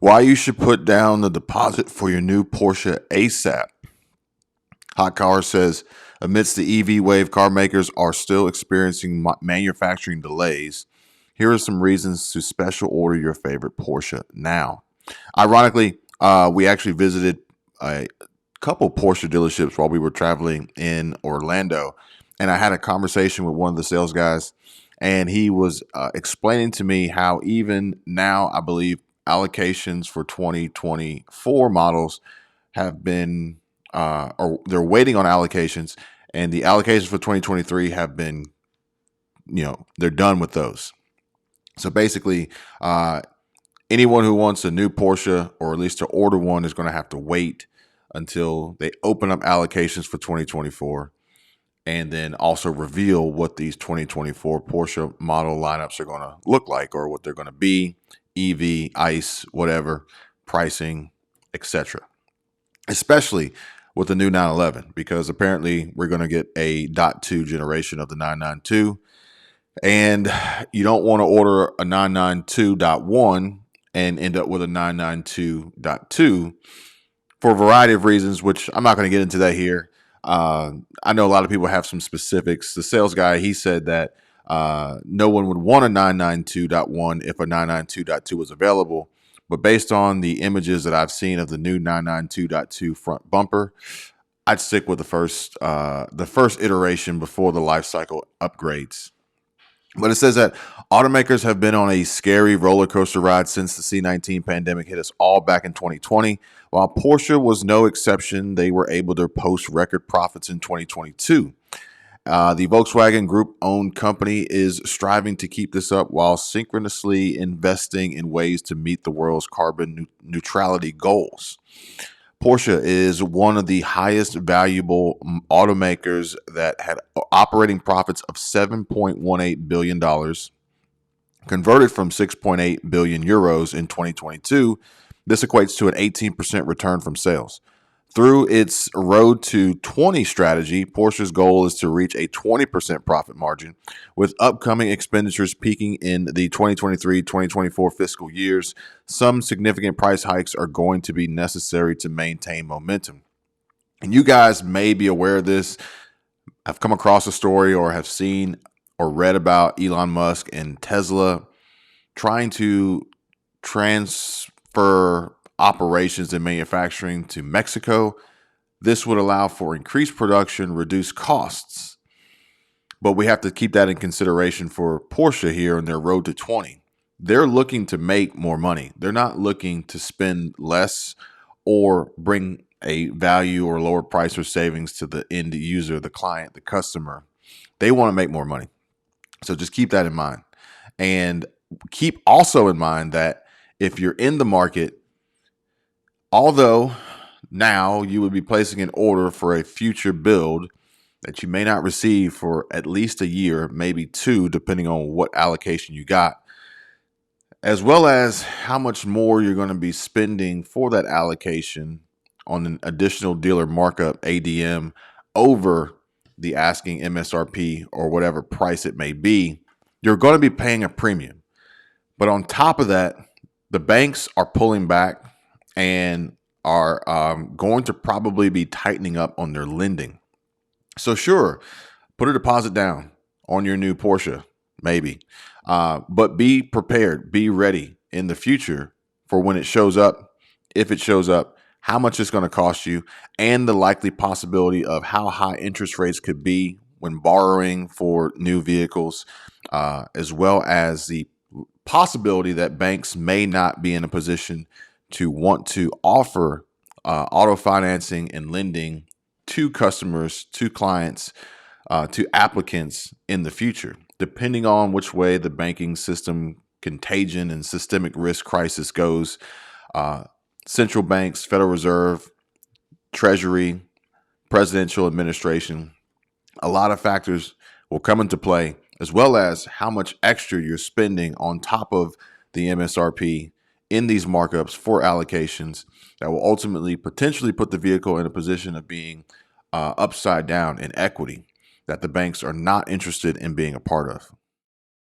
Why you should put down the deposit for your new Porsche ASAP. Hot Car says, amidst the EV wave, car makers are still experiencing manufacturing delays. Here are some reasons to special order your favorite Porsche now. Ironically, we actually visited a couple Porsche dealerships while we were traveling in Orlando, and I had a conversation with one of the sales guys, and he was explaining to me how even now, I believe allocations for 2024 models have been, or they're waiting on allocations, and the allocations for 2023 have been, they're done with those. So basically, anyone who wants a new Porsche, or at least to order one, is going to have to wait until they open up allocations for 2024, and then also reveal what these 2024 Porsche model lineups are going to look like, or what they're going to be, EV, ICE, whatever, pricing, etc. Especially with the new 911, because apparently we're going to get a .2 generation of the 992, and you don't want to order a 992.1 and end up with a 992.2 for a variety of reasons, which I'm not going to get into that here. I know a lot of people have some specifics. The sales guy, he said that no one would want a 992.1 if a 992.2 was available. But based on the images that I've seen of the new 992.2 front bumper, I'd stick with the first iteration before the life cycle upgrades. But it says that automakers have been on a scary roller coaster ride since the C-19 pandemic hit us all back in 2020. While Porsche was no exception, they were able to post record profits in 2022. The Volkswagen Group-owned company is striving to keep this up while synchronously investing in ways to meet the world's carbon neutrality goals. Porsche is one of the highest valuable automakers that had operating profits of $7.18 billion, converted from 6.8 billion euros in 2022. This equates to an 18% return from sales. Through its Road to 20 strategy, Porsche's goal is to reach a 20% profit margin, with upcoming expenditures peaking in the 2023-2024 fiscal years. Some significant price hikes are going to be necessary to maintain momentum. And you guys may be aware of this, have come across a story, or have seen or read about Elon Musk and Tesla trying to transfer operations and manufacturing to Mexico. This would allow for increased production, reduced costs. But we have to keep that in consideration for Porsche here on their Road to 20. They're looking to make more money. They're not looking to spend less or bring a value or lower price or savings to the end user, the client, the customer. They want to make more money. So just keep that in mind. And keep also in mind that if you're in the market, although now you would be placing an order for a future build that you may not receive for at least a year, maybe two, depending on what allocation you got, as well as how much more you're going to be spending for that allocation on an additional dealer markup, ADM, over the asking MSRP or whatever price it may be, you're going to be paying a premium. But on top of that, the banks are pulling back and are going to probably be tightening up on their lending. So sure, put a deposit down on your new Porsche, maybe. But be prepared, be ready in the future for when it shows up, if it shows up, how much it's going to cost you, and the likely possibility of how high interest rates could be when borrowing for new vehicles, as well as the possibility that banks may not be in a position to want to offer auto financing and lending to customers, to clients, to applicants in the future, depending on which way the banking system contagion and systemic risk crisis goes. Central banks, Federal Reserve, Treasury, presidential administration, a lot of factors will come into play, as well as how much extra you're spending on top of the MSRP in these markups for allocations that will ultimately potentially put the vehicle in a position of being upside down in equity that the banks are not interested in being a part of.